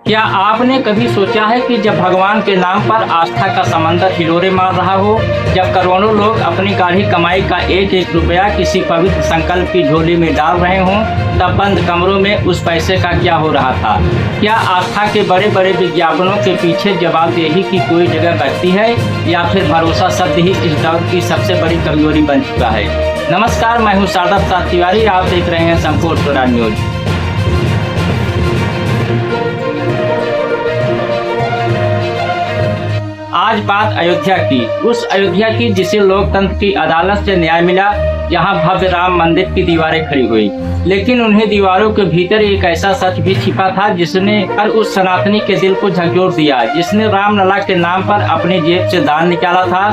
क्या आपने कभी सोचा है कि जब भगवान के नाम पर आस्था का समंदर हिलोरे मार रहा हो, जब करोड़ों लोग अपनी गाढ़ी कमाई का एक एक रुपया किसी पवित्र संकल्प की झोली में डाल रहे हों, तब बंद कमरों में उस पैसे का क्या हो रहा था? क्या आस्था के बड़े बड़े विज्ञापनों के पीछे जवाबदेही की कोई जगह बचती है, या फिर भरोसा शब्द ही इस दौर की सबसे बड़ी कमजोरी बन चुका है? नमस्कार, मैं हूँ शारदा प्रसाद तिवारी। आप देख रहे हैं संपूर्ण स्वराज न्यूज। आज बात अयोध्या की, उस अयोध्या की जिसे लोकतंत्र की अदालत से न्याय मिला, जहां भव्य राम मंदिर की दीवारें खड़ी हुई, लेकिन उन्हें दीवारों के भीतर एक ऐसा सच भी छिपा था जिसने हर उस सनातनी के दिल को झकझोर दिया, जिसने रामलला के नाम पर अपनी जेब से दान निकाला था।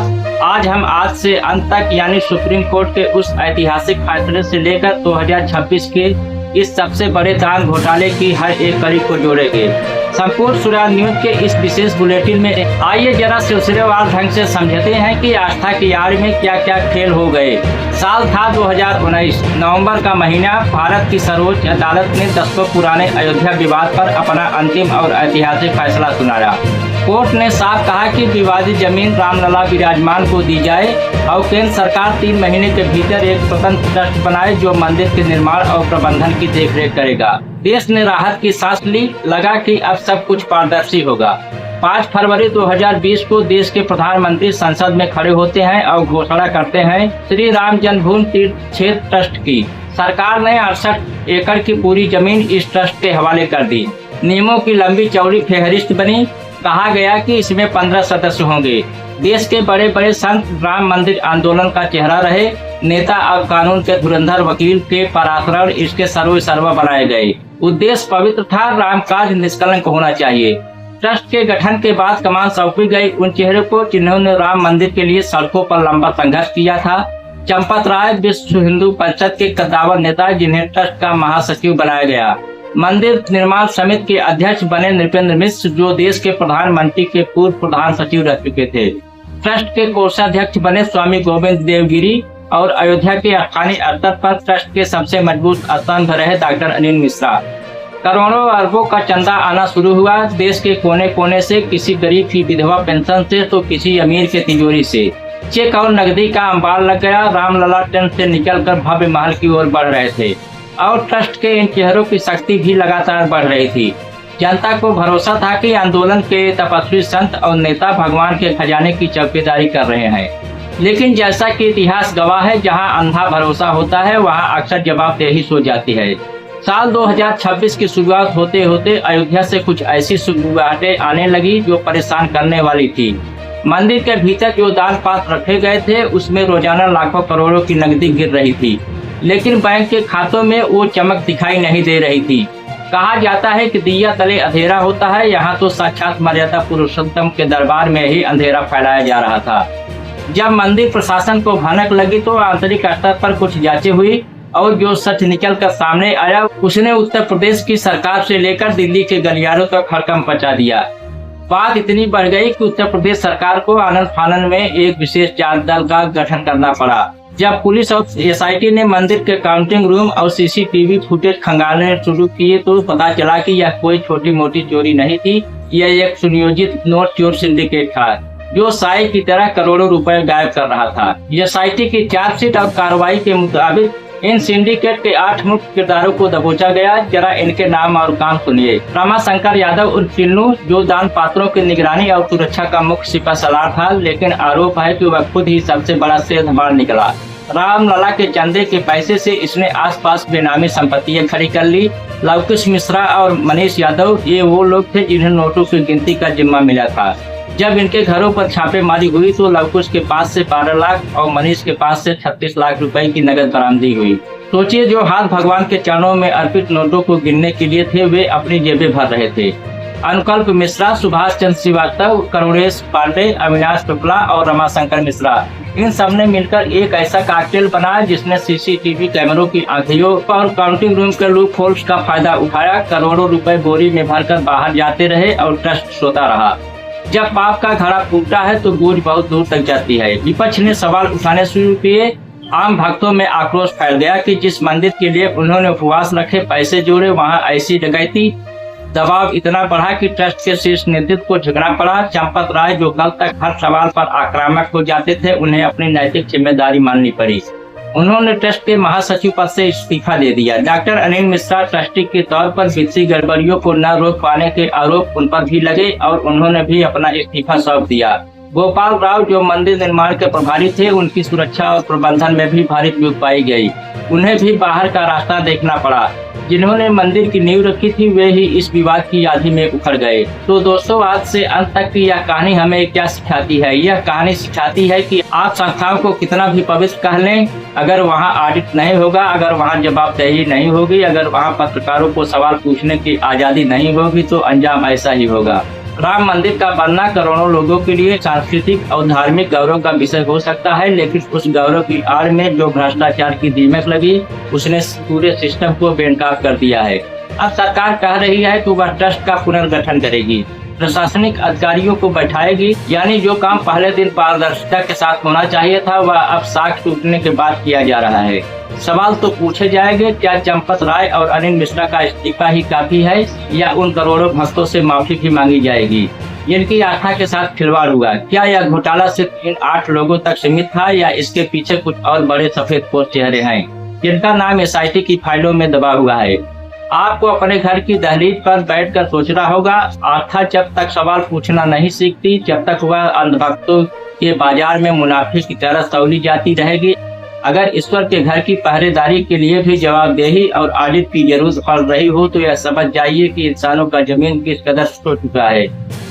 आज हम आज से अंत तक यानी सुप्रीम कोर्ट के उस ऐतिहासिक फैसले से लेकर 2026 के इस सबसे बड़े दान घोटाले की हर एक कड़ी को जोड़ेंगे। संपूर्ण स्वराज न्यूज के इस विशेष बुलेटिन में आइए जरा सिलसिलेवार ढंग से समझते हैं कि आस्था की आड़ में क्या क्या खेल हो गए। साल था 2019, नवंबर का महीना। भारत की सर्वोच्च अदालत ने दशकों पुराने अयोध्या विवाद पर अपना अंतिम और ऐतिहासिक फैसला सुनाया। कोर्ट ने साफ कहा कि विवादित जमीन रामलला विराजमान को दी जाए और केंद्र सरकार 3 महीने के भीतर एक स्वतंत्र ट्रस्ट बनाए जो मंदिर के निर्माण और प्रबंधन की देखरेख करेगा। देश ने राहत की सांस ली, लगा कि अब सब कुछ पारदर्शी होगा। 5 फरवरी 2020 को देश के प्रधानमंत्री संसद में खड़े होते हैं और घोषणा करते हैं श्री राम जन्मभूमि तीर्थ क्षेत्र ट्रस्ट की। सरकार ने 68 एकड़ की पूरी जमीन इस ट्रस्ट के हवाले कर दी। नियमों की लंबी चौड़ी फेहरिस्त बनी। कहा गया कि इसमें 15 सदस्य होंगे। देश के बड़े बड़े संत राम मंदिर आंदोलन का चेहरा रहे। नेता और कानून के धुरंधर वकील के पराशरण इसके सर्वा बनाए गए। उद्देश्य पवित्र था, राम काज निष्कलंक होना चाहिए। ट्रस्ट के गठन के बाद कमान सौंपी गई उन चेहरों को जिन्होंने राम मंदिर के लिए सड़कों पर लंबा संघर्ष किया था। चंपत राय विश्व हिंदू परिषद के कद्दावर नेता, जिन्हें ट्रस्ट का महासचिव बनाया गया। मंदिर निर्माण समिति के अध्यक्ष बने नृपेंद्र मिश्र, जो देश के प्रधानमंत्री के पूर्व प्रधान सचिव रह चुके थे। ट्रस्ट के कोषाध्यक्ष बने स्वामी गोविंद देवगिरी और अयोध्या के स्थानीय स्तर पर ट्रस्ट के सबसे मजबूत स्तंभ रहे डॉक्टर अनिल मिश्रा। करोड़ों अरबों का चंदा आना शुरू हुआ देश के कोने कोने से, किसी गरीब की विधवा पेंशन से तो किसी अमीर के तिजोरी से। चेक और नकदी का अंबार लग गया। रामलला टेंट से निकलकर भव्य महल की ओर बढ़ रहे थे और ट्रस्ट के इन चेहरों की शक्ति भी लगातार बढ़ रही थी। जनता को भरोसा था कि आंदोलन के तपस्वी संत और नेता भगवान के खजाने की चौकीदारी कर रहे हैं। लेकिन जैसा कि इतिहास गवाह है, जहां अंधा भरोसा होता है वहां अक्सर जवाबदेही सो जाती है। साल 2026 की शुरुआत होते होते अयोध्या से कुछ ऐसी सुगबुगाहटें आने लगी जो परेशान करने वाली थी। मंदिर के भीतर जो दान पात्र रखे गए थे उसमें रोजाना लाखों करोड़ों की नकदी गिर रही थी, लेकिन बैंक के खातों में वो चमक दिखाई नहीं दे रही थी। कहा जाता है कि दिया तले अंधेरा होता है, यहाँ तो साक्षात मर्यादा पुरुषोत्तम के दरबार में ही अंधेरा फैलाया जा रहा था। जब मंदिर प्रशासन को भनक लगी तो आंतरिक स्तर पर कुछ जांचें हुई और जो सच निकल कर सामने आया उसने उत्तर प्रदेश की सरकार से लेकर दिल्ली के गलियारों तक हड़कंप मचा दिया। बात इतनी बढ़ गई कि उत्तर प्रदेश सरकार को आनन फानन में एक विशेष जांच दल का गठन करना पड़ा। जब पुलिस और एसआईटी ने मंदिर के काउंटिंग रूम और सीसीटीवी फुटेज खंगालने शुरू किए तो पता चला कि यह कोई छोटी मोटी चोरी नहीं थी। यह एक सुनियोजित नोट चोर सिंडिकेट था जो साई की तरह करोड़ों रुपए गायब कर रहा था। एसआईटी की चार्जशीट और कार्रवाई के मुताबिक इन सिंडिकेट के 8 मुख्य किरदारों को दबोचा गया। जरा इनके नाम और काम सुनिए। रमाशंकर यादव उर्फ टिन्नू, जो दान पात्रों की निगरानी और सुरक्षा का मुख्य सिपहसालार था, लेकिन आरोप है कि वह खुद ही सबसे बड़ा सेंधमार निकला। रामलला के चंदे के पैसे से इसने आसपास बेनामी संपत्तियां खड़ी कर ली। लवकुश मिश्रा और मनीष यादव ये वो लोग थे जिन्हें नोटों की गिनती का जिम्मा मिला था। जब इनके घरों पर छापेमारी हुई तो लवकुश के पास से 12 लाख और मनीष के पास से 36 लाख रुपए की नकद बरामदी हुई। सोचिए, जो हाथ भगवान के चरणों में अर्पित नोटों को गिनने के लिए थे वे अपनी जेबें भर रहे थे। अनुकल्प मिश्रा, सुभाष चंद्र श्रीवास्तव, करुणेश पांडे, अविनाश शुक्ला और रमाशंकर मिश्रा, इन सब ने मिलकर एक ऐसा कॉकटेल बनाया जिसने सीसीटीवी कैमरों की आंखियों और काउंटिंग रूम के लूप होल्स का फायदा उठाया। करोड़ों रुपए बोरी में भरकर बाहर जाते रहे और ट्रस्ट सोता रहा। जब पाप का घड़ा फूटता है तो गूंज बहुत दूर तक जाती है। विपक्ष ने सवाल उठाने शुरू किए। आम भक्तों में आक्रोश फैल गया कि जिस मंदिर के लिए उन्होंने उपवास रखे, पैसे जोड़े, वहां ऐसी डकैती। दबाव इतना बढ़ा कि ट्रस्ट के शीर्ष नेतृत्व को झुकना पड़ा। चंपत राय, जो कल तक हर सवाल पर आक्रामक हो जाते थे, उन्हें अपनी नैतिक जिम्मेदारी माननी पड़ी। उन्होंने ट्रस्ट के महासचिव पद से इस्तीफा दे दिया। डॉक्टर अनिल मिश्रा ट्रस्टी के तौर पर वित्तीय गड़बड़ियों को न रोक पाने के आरोप उन पर भी लगे और उन्होंने भी अपना इस्तीफा सौंप दिया। गोपाल राव, जो मंदिर निर्माण के प्रभारी थे, उनकी सुरक्षा और प्रबंधन में भी भारी चूक पाई गई। उन्हें भी बाहर का रास्ता देखना पड़ा। जिन्होंने मंदिर की नींव रखी थी, वे ही इस विवाद की आंधी में उखड़ गए। तो दोस्तों, आज से अंत तक की यह कहानी हमें क्या सिखाती है? यह कहानी सिखाती है कि आप संस्थाओं को कितना भी पवित्र कह लें, अगर वहाँ ऑडिट नहीं होगा, अगर वहाँ जवाबदेही नहीं होगी, अगर वहाँ पत्रकारों को सवाल पूछने की आजादी नहीं होगी, तो अंजाम ऐसा ही होगा। राम मंदिर का बनना करोड़ों लोगों के लिए सांस्कृतिक और धार्मिक गौरव का विषय हो सकता है, लेकिन उस गौरव की आड़ में जो भ्रष्टाचार की दीमक लगी, उसने पूरे सिस्टम को बेनकाब कर दिया है। अब सरकार कह रही है कि वह ट्रस्ट का पुनर्गठन करेगी, प्रशासनिक अधिकारियों को बैठाएगी, यानी जो काम पहले दिन पारदर्शिता के साथ होना चाहिए था, वह अब साक्ष्य टूटने के बाद किया जा रहा है। सवाल तो पूछे जाएंगे, क्या चंपत राय और अनिल मिश्रा का इस्तीफा ही काफी है, या उन करोड़ों भक्तों से माफी भी मांगी जाएगी जिनकी आस्था के साथ खिलवाड़ हुआ? क्या यह घोटाला सिर्फ इन 8 लोगों तक सीमित था, या इसके पीछे कुछ और बड़े सफेदपोश चेहरे हैं जिनका नाम SIT की फाइलों में दबा हुआ है? आपको अपने घर की दहलीज पर बैठकर सोचना होगा। आस्था जब तक सवाल पूछना नहीं सीखती, जब तक वह अंधभक्तों के बाजार में मुनाफे की तरह तौली जाती रहेगी। अगर ईश्वर के घर की पहरेदारी के लिए भी जवाबदेही और ऑडिट की जरूरत पड़ रही हो, तो यह समझ जाइए कि इंसानों का जमीन किस कदर छो चुका है।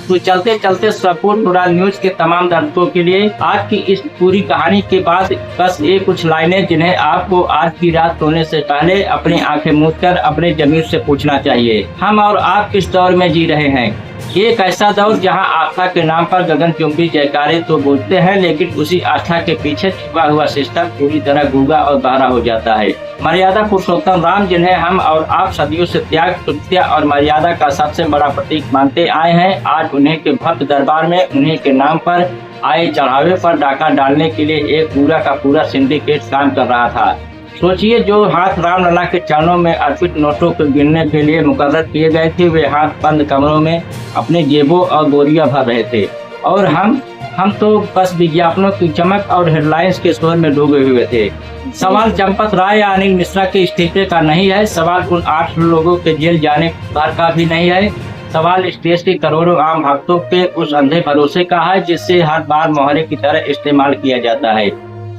तो चलते चलते सपोर्ट टुडे न्यूज के तमाम दर्शकों के लिए आज की इस पूरी कहानी के बाद बस ये कुछ लाइनें जिन्हें आपको आज की रात सोने से पहले अपनी आंखें मूंद कर अपने जमीर से पूछना चाहिए। हम और आप किस दौर में जी रहे हैं? एक ऐसा दौर जहां आस्था के नाम पर गगनचुंबी जयकारे तो बोलते हैं, लेकिन उसी आस्था के पीछे छिपा हुआ सिस्टम पूरी तरह गूंगा और बहरा हो जाता है। मर्यादा पुरुषोत्तम राम, जिन्हें हम और आप सदियों से त्याग, सत्य और मर्यादा का सबसे बड़ा प्रतीक मानते आए हैं, आज उन्हीं के भक्त दरबार में उन्हीं के नाम पर आए चढ़ावे पर डाका डालने के लिए एक पूरा का पूरा सिंडिकेट काम कर रहा था। सोचिए, जो हाथ रामलला के चरणों में अर्पित नोटों को गिनने के लिए मुकर्रर किए गए थे, वे हाथ बंद कमरों में अपने जेबों और बोरियां भर रहे थे, और हम तो बस विज्ञापनों की चमक और हेडलाइंस के शोर में डूबे हुए थे। सवाल चंपत राय या अनिल मिश्रा के इस्तीफे का नहीं है, सवाल उन 8 लोगों के जेल जाने भर का भी नहीं है, सवाल इस देश के करोड़ों आम भक्तों के उस अंधे भरोसे का है जिससे हर बार मोहरे की तरह इस्तेमाल किया जाता है।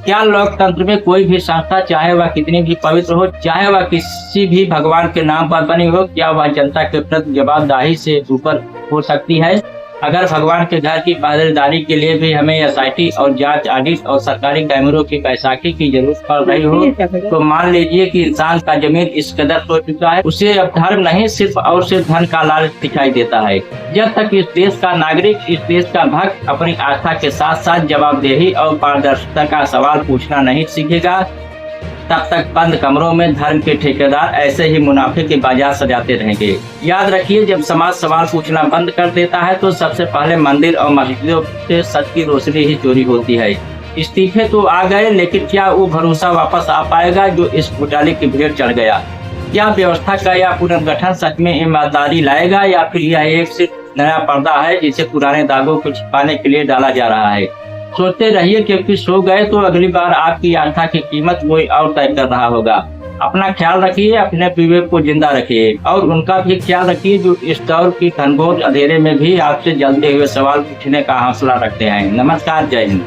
क्या लोकतंत्र में कोई भी संस्था, चाहे वह कितनी भी पवित्र हो, चाहे वह किसी भी भगवान के नाम पर बनी हो, क्या वह जनता के प्रति जवाबदेही से ऊपर हो सकती है? अगर भगवान के घर की पहरेदारी के लिए भी हमें SIT और जांच, ऑडिट और सरकारी कैमरों की बैसाखी की जरूरत पड़ रही हो, तो मान लीजिए कि इंसान का जमीन इस कदर हो चुका है, उसे अब धर्म नहीं सिर्फ और सिर्फ धन का लालच दिखाई देता है। जब तक इस देश का नागरिक, इस देश का भक्त अपनी आस्था के साथ साथ जवाबदेही और पारदर्शिता का सवाल पूछना नहीं सीखेगा, तब तक बंद कमरों में धर्म के ठेकेदार ऐसे ही मुनाफे के बाजार सजाते रहेंगे। याद रखिए, जब समाज सवाल पूछना बंद कर देता है, तो सबसे पहले मंदिर और मस्जिदों से सच की रोशनी ही चोरी होती है। इस्तीफे तो आ गए, लेकिन क्या वो भरोसा वापस आ पाएगा जो इस घोटाले की भीड़ चढ़ गया? क्या व्यवस्था का यह पुनर्गठन सच में ईमानदारी लाएगा, या फिर यह एक सिर्फ नया पर्दा है जिसे पुराने दागों को छिपाने के लिए डाला जा रहा है? सोचते रहिए, क्योंकि सो गए तो अगली बार आपकी आस्था की कीमत कोई और तय कर रहा होगा। अपना ख्याल रखिए, अपने विवेक को जिंदा रखिए, और उनका भी ख्याल रखिए जो इस दौर की घनघोर अंधेरे में भी आपसे जलते हुए सवाल पूछने का हौसला रखते हैं। नमस्कार, जय हिंद।